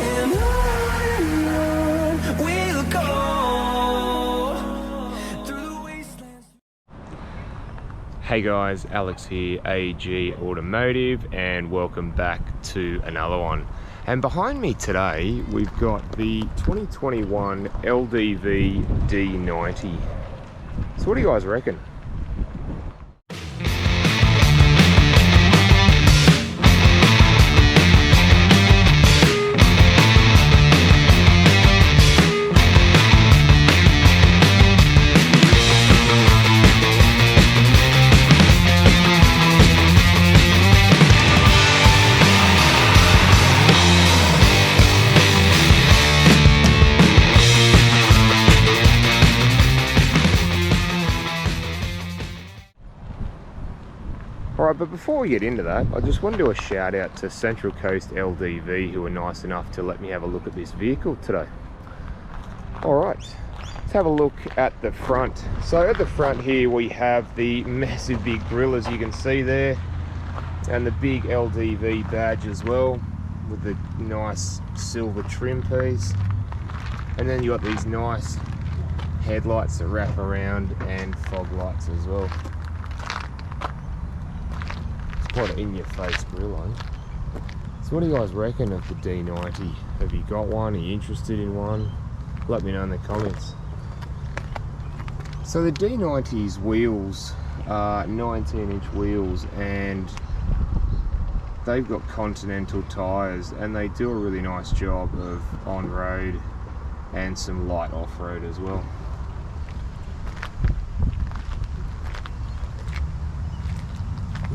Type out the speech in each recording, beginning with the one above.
and on we'll go through the wastelands. Hey guys, Alex here, AG Automotive, and welcome back to another one. And behind me today, we've got the 2021 LDV D90. So what do you guys reckon? Alright, but before we get into that, I just want to do a shout out to Central Coast LDV, who were nice enough to let me have a look at this vehicle today. Alright, let's have a look at the front. So at the front here we have the massive big grille, as you can see there, and the big LDV badge as well, with the nice silver trim piece. And then you got these nice headlights that wrap around and fog lights as well. Quite an in-your-face grille on. So what do you guys reckon of the D90? Have you got one? Are you interested in one? Let me know in the comments. So the D90's wheels are 19-inch wheels, and they've got Continental tyres, and they do a really nice job of on-road and some light off-road as well.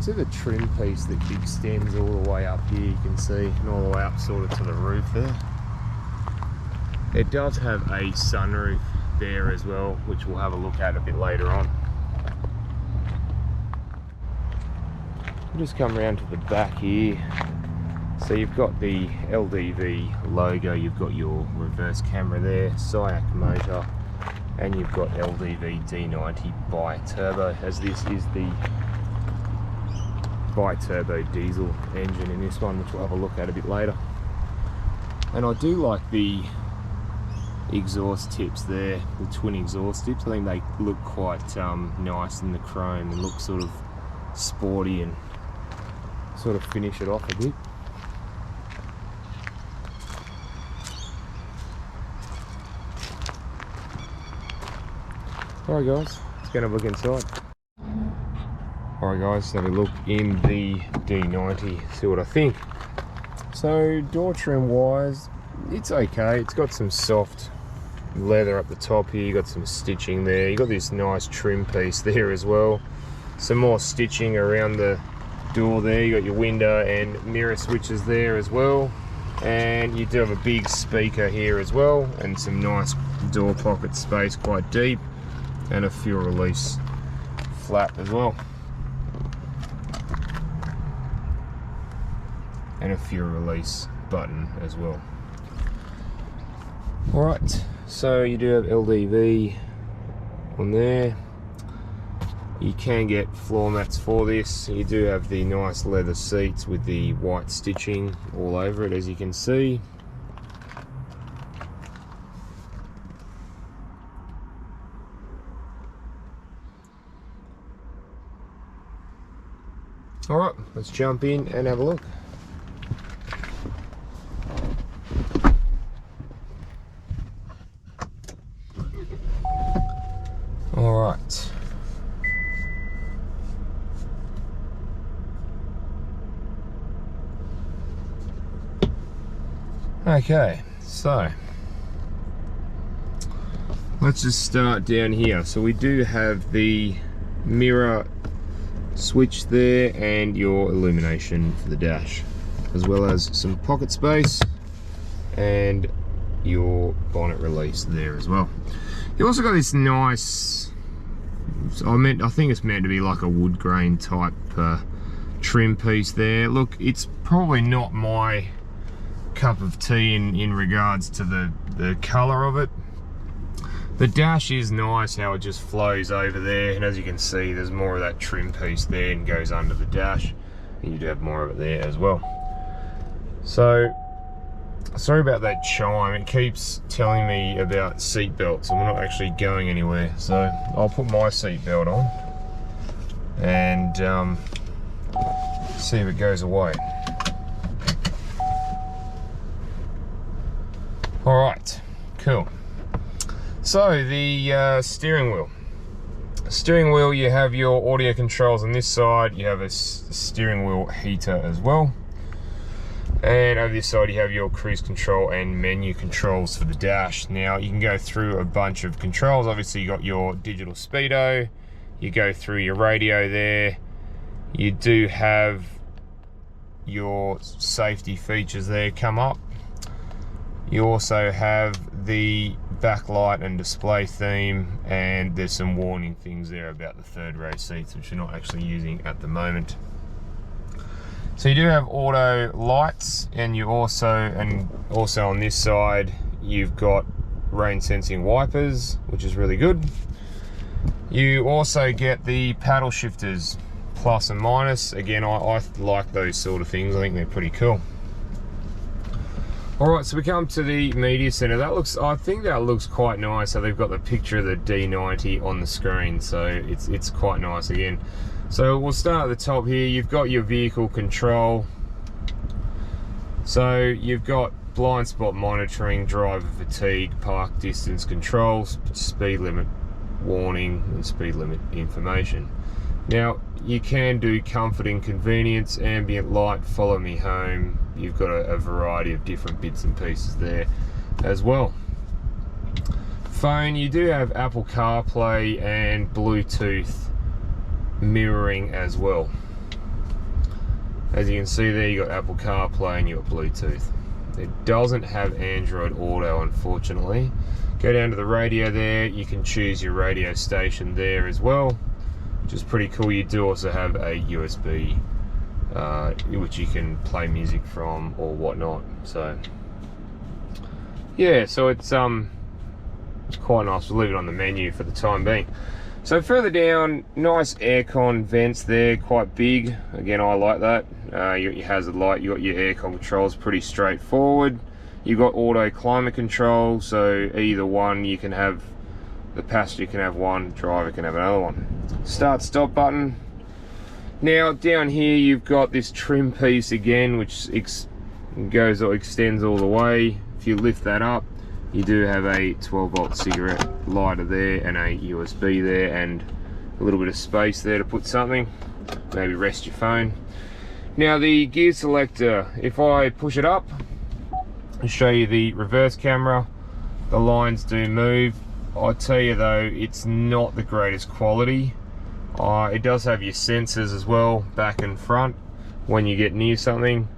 See the trim piece that extends all the way up here, you can see, and all the way up sort of to the roof there. It does have a sunroof there as well, which we'll have a look at a bit later on. We'll just come around to the back here. So you've got the LDV logo, you've got your reverse camera there, SIAC motor, and you've got LDV D90 bi-turbo, as this is the bi-turbo diesel engine in this one, which we'll have a look at a bit later. And I do like the exhaust tips there, the twin exhaust tips. I think they look quite nice in the chrome and look sort of sporty and sort of finish it off a bit. Alright guys, let's go and have a look inside. Alright guys, so we look in the D90, see what I think. So door trim wise, it's okay. It's got some soft leather up the top here, you got some stitching there, you got this nice trim piece there as well. Some more stitching around the door there, you got your window and mirror switches there as well. And you do have a big speaker here as well, and some nice door pocket space, quite deep, and a fuel release flap as well. And a fuel release button as well. Alright, so you do have LDV on there. You can get floor mats for this. You do have the nice leather seats with the white stitching all over it, as you can see. Alright, let's jump in and have a look. Alright. Okay, so let's just start down here. So we do have the mirror switch there and your illumination for the dash, as well as some pocket space and your bonnet release there as well. You also got this nice, I think it's meant to be like a wood grain type trim piece there. Look, it's probably not my cup of tea in regards to the colour of it. The dash is nice how it just flows over there, and as you can see there's more of that trim piece there and goes under the dash, and you do have more of it there as well. So Sorry about that chime, it keeps telling me about seat belts and we're not actually going anywhere. So I'll put my seat belt on and see if it goes away. Alright, cool. So the steering wheel. Steering wheel, you have your audio controls on this side, you have a steering wheel heater as well. And over this side you have your cruise control and menu controls for the dash. Now you can go through a bunch of controls. Obviously you got your digital speedo, you go through your radio there, you do have your safety features there come up. You also have the backlight and display theme, and there's some warning things there about the third row seats which you're not actually using at the moment. So you do have auto lights, and you also on this side you've got rain sensing wipers, which is really good. You also get the paddle shifters, plus and minus. Again, I like those sort of things. I think they're pretty cool. All right, so we come to the media center. I think that looks quite nice. So they've got the picture of the D90 on the screen, so it's quite nice again. So we'll start at the top here. You've got your vehicle control. So you've got blind spot monitoring, driver fatigue, park distance controls, speed limit warning, and speed limit information. Now you can do comfort and convenience, ambient light, follow me home. You've got a variety of different bits and pieces there as well. Phone, you do have Apple CarPlay and Bluetooth mirroring as well. As you can see there, you got Apple CarPlay and you got Bluetooth. It doesn't have Android Auto, unfortunately. Go down to the radio there, you can choose your radio station there as well, which is pretty cool. You do also have a USB which you can play music from or whatnot. So yeah, so it's quite nice. We'll leave it on the menu for the time being. So further down, nice aircon vents there, quite big. Again, I like that. You got your hazard light, you got your aircon controls, pretty straightforward. You've got auto climate control, so either one you can have, the passenger can have one, driver can have another one. Start stop button. Now down here you've got this trim piece again, which goes or extends all the way. If you lift that up, you do have a 12-volt cigarette lighter there and a USB there and a little bit of space there to put something, maybe rest your phone. Now the gear selector, if I push it up, I'll show you the reverse camera. The lines do move. I tell you though, it's not the greatest quality. It does have your sensors as well, back and front, when you get near something.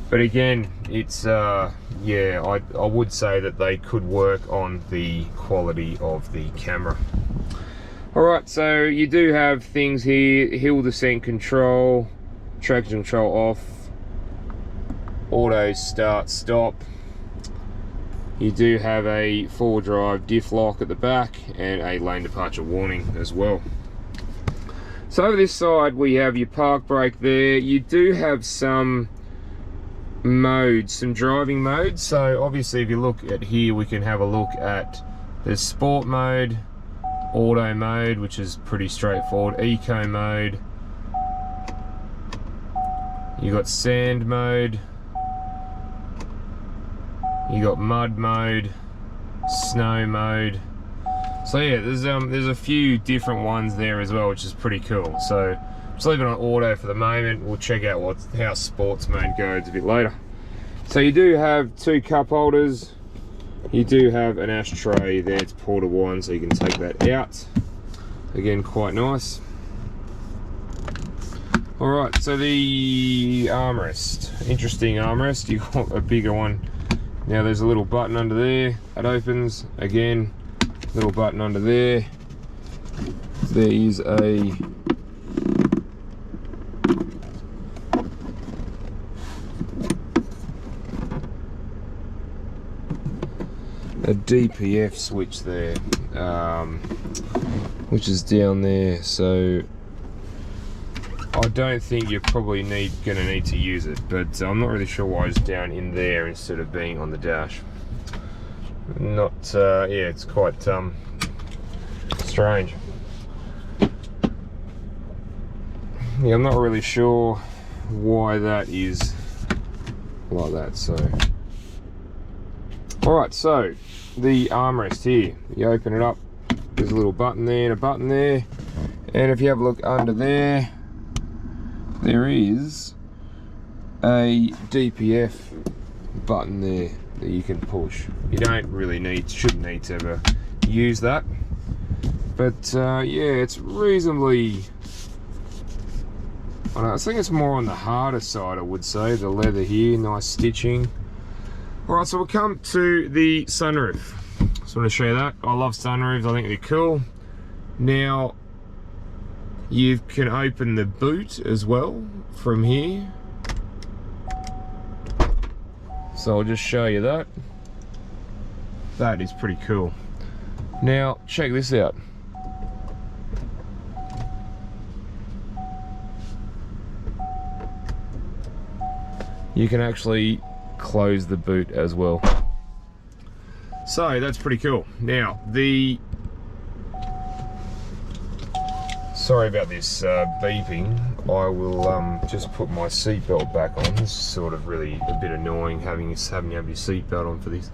But again, it's yeah, I would say that they could work on the quality of the camera. Alright, so you do have things here, hill descent control, traction control off, auto start stop. You do have a 4-drive diff lock at the back and a lane departure warning as well. So over this side we have your park brake there. You do have some modes, some driving modes. So obviously if you look at here, we can have a look at the sport mode, auto mode, which is pretty straightforward, eco mode, you got sand mode, you got mud mode, snow mode. So yeah, there's a few different ones there as well, which is pretty cool. So just leave it on auto for the moment. We'll check out how sports mode goes a bit later. So you do have 2 cup holders. You do have an ashtray there, it's portable one, so you can take that out. Again, quite nice. Alright, so the armrest. Interesting armrest. You got a bigger one. Now there's a little button under there that opens. Again, little button under there. There is a DPF switch there, which is down there. So I I don't think you're probably gonna need to use it, but I'm not really sure why it's down in there instead of being on the dash. Not, yeah, it's quite strange. Yeah, I'm not really sure why that is like that. So, all right, so the armrest here, you open it up, there's a little button there and a button there, and if you have a look under there, there is a DPF button there that you can push. You shouldn't need to ever use that, but yeah, it's reasonably, I think it's more on the harder side, I would say. The leather here, nice stitching. All right, so we'll come to the sunroof. Just want to show you that. I love sunroofs, I think they're cool. Now, you can open the boot as well from here. So I'll just show you that. That is pretty cool. Now, check this out. You can actually close the boot as well. So that's pretty cool. Now, sorry about this beeping. I will just put my seatbelt back on. This is sort of really a bit annoying having to have your seatbelt on for this.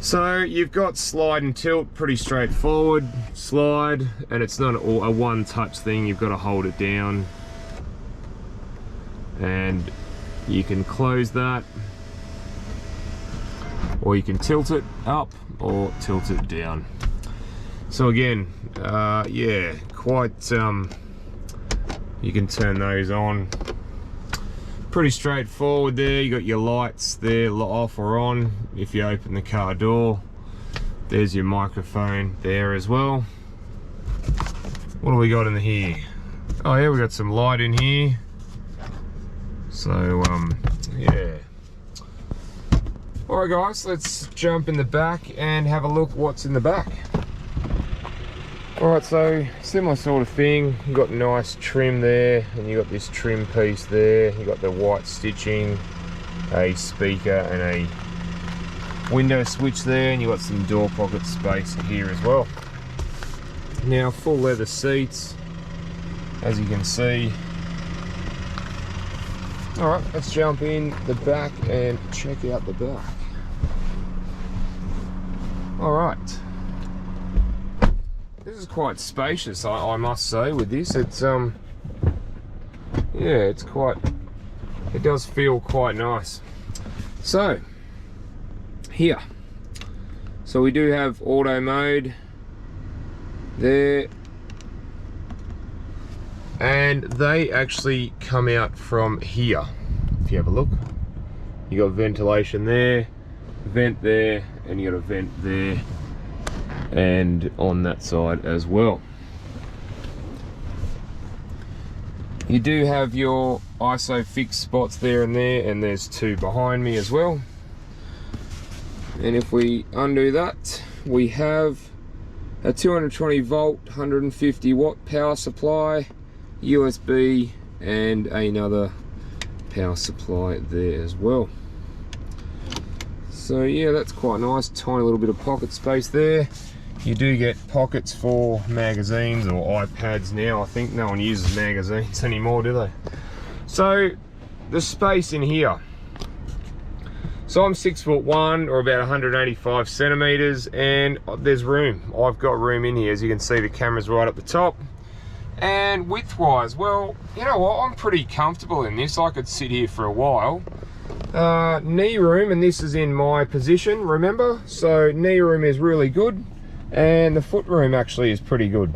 So you've got slide and tilt, pretty straightforward. Slide, and it's not a one-touch thing. You've got to hold it down, and you can close that, or you can tilt it up or tilt it down. So again, yeah, quite, you can turn those on. Pretty straightforward there. You got your lights there, off or on. If you open the car door, there's your microphone there as well. What do we got in here? Oh yeah, we got some light in here. So, yeah. Alright guys, let's jump in the back and have a look what's in the back. Alright, so similar sort of thing. You've got nice trim there, and you got this trim piece there. You got the white stitching, a speaker and a window switch there, and you got some door pocket space here as well. Now, full leather seats, as you can see. Alright, let's jump in the back and check out the back. Alright. This is quite spacious, I must say, with this. It's, yeah, it's quite, it does feel quite nice. So, here. So we do have auto mode there. And they actually come out from here. If you have a look, you got ventilation there, vent there, and you got a vent there, and on that side as well. You do have your ISO fixed spots there, and there's two behind me as well. And if we undo that, we have a 220 volt, 150 watt power supply, USB, and another power supply there as well. So yeah, that's quite nice. Tiny little bit of pocket space there. You do get pockets for magazines or iPads now. I think no one uses magazines anymore, do they? So the space in here. So I'm 6'1", or about 185 centimeters, and there's room. I've got room in here. As you can see, the camera's right up the top. And width-wise, well, you know what? I'm pretty comfortable in this. I could sit here for a while. Knee room, and this is in my position, remember? So knee room is really good, and the foot room actually is pretty good.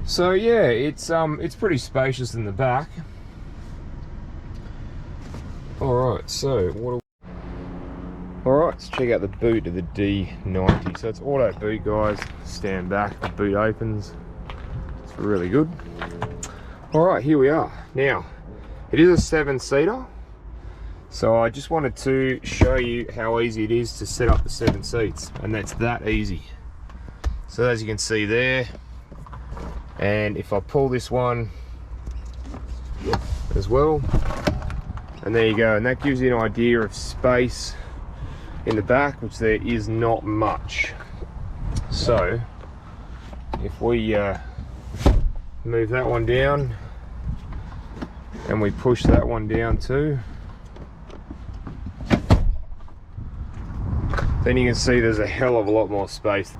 So yeah, it's pretty spacious in the back. All right, so what? All right, let's check out the boot of the D90. So it's auto boot, guys. Stand back, the boot opens. It's really good. All right, here we are. Now, it is a 7-seater. So I just wanted to show you how easy it is to set up the 7 seats, and that's that easy. So as you can see there, and if I pull this one as well. And there you go, and that gives you an idea of space in the back, which there is not much. So if we move that one down and we push that one down too, then you can see there's a hell of a lot more space.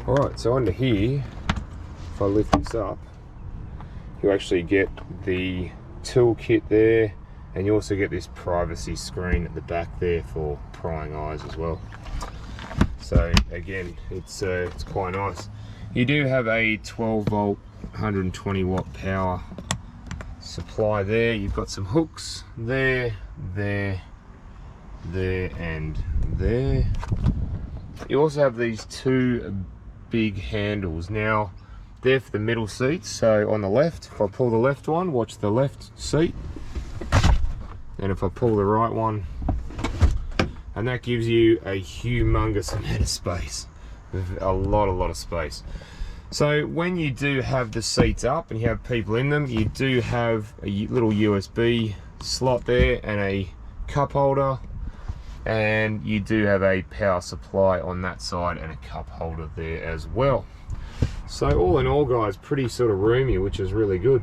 Alright, so under here, if I lift this up, you actually get the toolkit there, and you also get this privacy screen at the back there for prying eyes as well. So again, it's quite nice. You do have a 12 volt 120 watt power supply there. You've got some hooks there, there, there and there. You also have these two big handles. Now they're for the middle seats. So on the left, if I pull the left one, watch the left seat, and if I pull the right one, and that gives you a humongous amount of space, a lot of space. So when you do have the seats up and you have people in them, you do have a little USB slot there and a cup holder, and you do have a power supply on that side and a cup holder there as well. So all in all, guys, pretty sort of roomy, which is really good.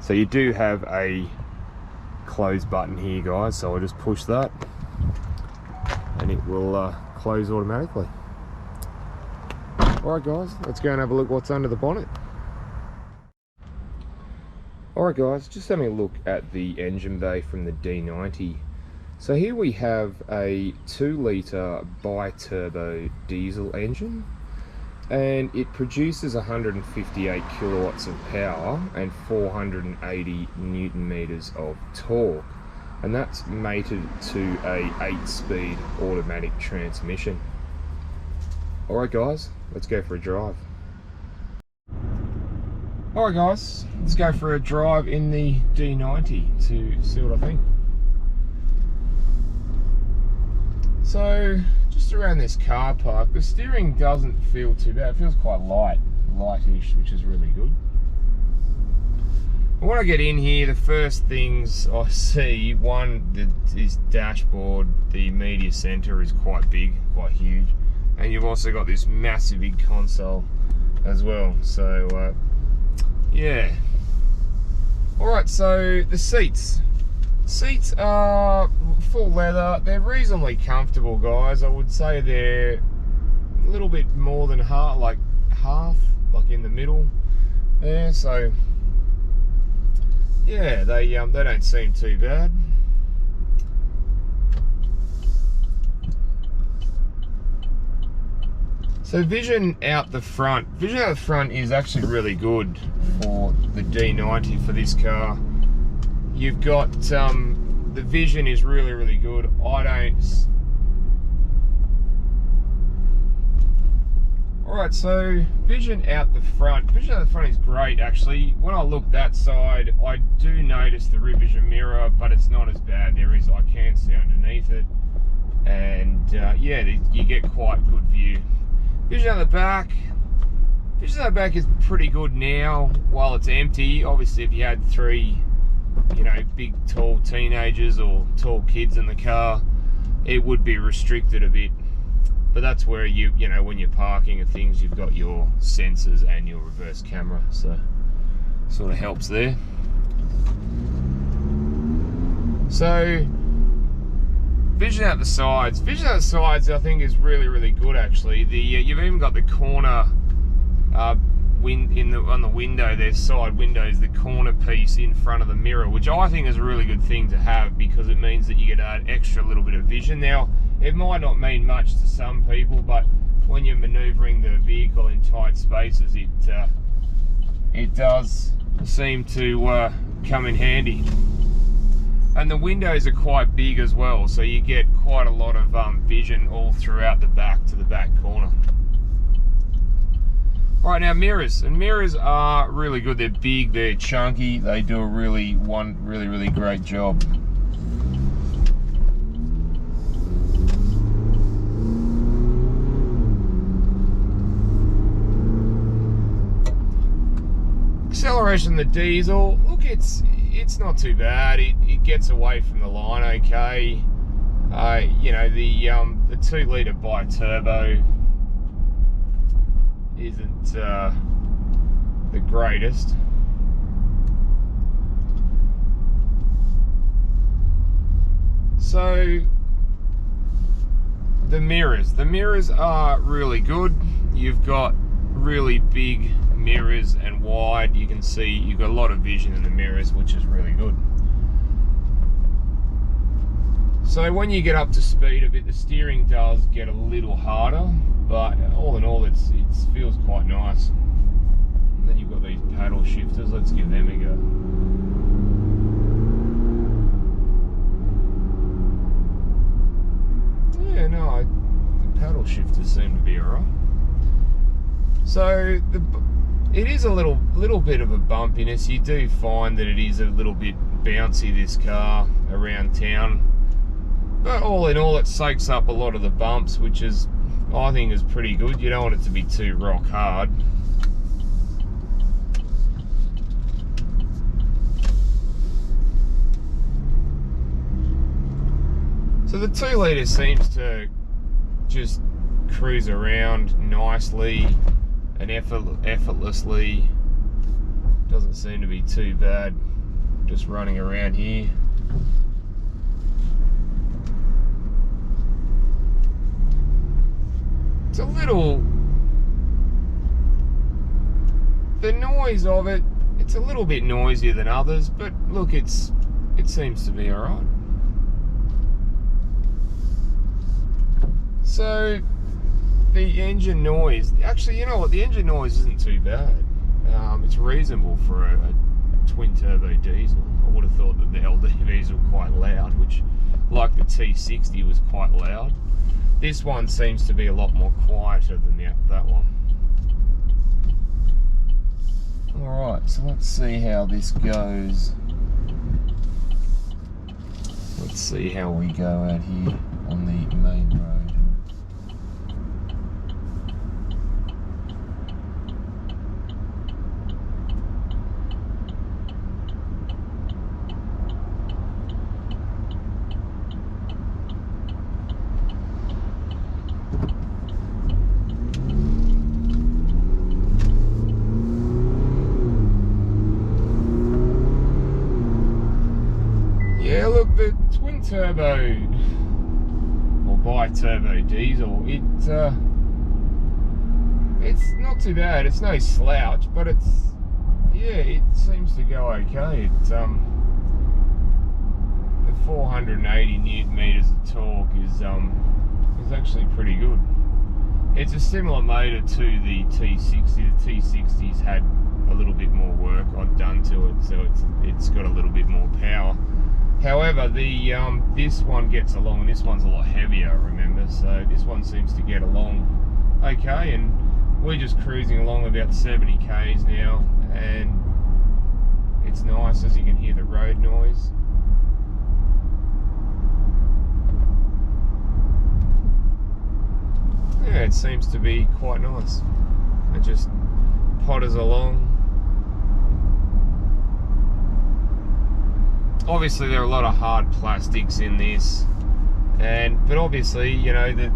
So you do have a close button here, guys, so I'll just push that and it will close automatically. Alright guys, let's go and have a look what's under the bonnet. Alright guys, just having a look at the engine bay from the D90. So here we have a 2 litre bi-turbo diesel engine, and it produces 158 kilowatts of power and 480 newton meters of torque, and that's mated to a 8-speed automatic transmission. Alright guys, let's go for a drive. Alright guys, let's go for a drive in the D90 to see what I think. So just around this car park, the steering doesn't feel too bad. It feels quite lightish, which is really good. When I get in here, the first things I see, this dashboard, the media center is quite big, quite huge, and you've also got this massive big console as well. So yeah. Alright, so the seats are full leather. They're reasonably comfortable, guys. I would say they're a little bit more than half, like in the middle there. So yeah, they don't seem too bad. So vision out the front is actually really good for the D90 for this car. You've got the vision is really good. Alright, so vision out the front is great actually. When I look that side, I do notice the rear vision mirror, but it's not as bad. I can see underneath it, and yeah, you get quite good view. Vision at the back is pretty good now while it's empty. Obviously if you had 3 big tall teenagers or tall kids in the car, it would be restricted a bit, but that's where when you're parking and things, you've got your sensors and your reverse camera, so sort of helps there. So vision out the sides I think is really good actually. You've even got the corner on the window, there's side windows, the corner piece in front of the mirror, which I think is a really good thing to have, because it means that you get an extra little bit of vision. Now it might not mean much to some people, but when you're maneuvering the vehicle in tight spaces, it does seem to come in handy. And the windows are quite big as well, so you get quite a lot of vision all throughout the back to the back corner. Alright, now mirrors are really good. They're big, they're chunky, they do a really great job. impression, the diesel, look, it's not too bad. It gets away from the line okay. You know, the 2 litre bi-turbo isn't the greatest. So the mirrors are really good. You've got really big mirrors and wide. You can see you've got a lot of vision in the mirrors, which is really good. So when you get up to speed a bit, the steering does get a little harder, but all in all, it feels quite nice. And then you've got these paddle shifters. Let's give them a go. Yeah, no, the paddle shifters seem to be alright. So it is a little bit of a bumpiness. You do find that it is a little bit bouncy, this car, around town. But all in all, it soaks up a lot of the bumps, which is, I think, is pretty good. You don't want it to be too rock hard. So the 2 litre seems to just cruise around nicely and effortlessly. Doesn't seem to be too bad just running around here. It's a little, the noise of it, it's a little bit noisier than others, but look, it seems to be alright. So the engine noise, actually, you know what, the engine noise isn't too bad. It's reasonable for a twin turbo diesel. I would have thought that the LDVs were quite loud, which, like the T60, was quite loud. This one seems to be a lot more quieter than that one. Alright, so let's see how this goes. Let's see how we go out here on the main road. Yeah, look, the twin turbo or bi-turbo diesel, it's not too bad. It's no slouch, but it seems to go okay. It's the 480 newton meters of torque is actually pretty good. It's a similar motor to the T60. The T60's had a little bit more work done to it, so it's got a little bit more power. However, this one gets along, and this one's a lot heavier, remember, so this one seems to get along okay, and we're just cruising along about 70 k's now, and it's nice, as you can hear the road noise. Yeah, it seems to be quite nice. It just potters along. Obviously, there are a lot of hard plastics in this, but obviously, you know,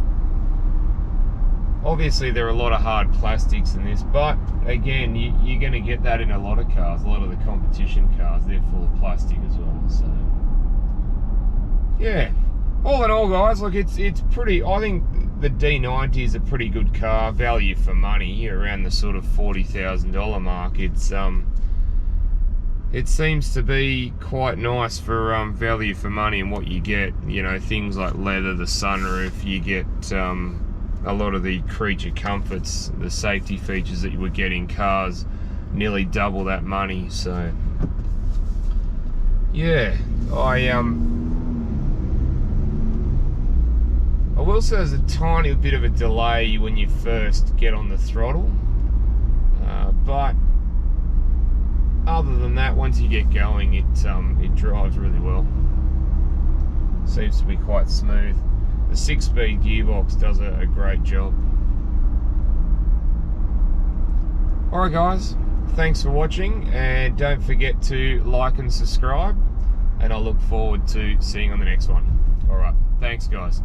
obviously there are a lot of hard plastics in this. But again, you're going to get that in a lot of cars. A lot of the competition cars, they're full of plastic as well. So, yeah, all in all, guys, look, it's pretty. I think the D90 is a pretty good car, value for money, around the sort of $40,000 mark. It seems to be quite nice for value for money and what you get. You know, things like leather, the sunroof, you get a lot of the creature comforts, the safety features that you would get in cars, nearly double that money. So, yeah, I will say there's a tiny bit of a delay when you first get on the throttle, but other than that, once you get going, it drives really well. Seems to be quite smooth. The 6-speed gearbox does a great job. Alright guys, thanks for watching, and don't forget to like and subscribe, and I look forward to seeing you on the next one. Alright, thanks guys.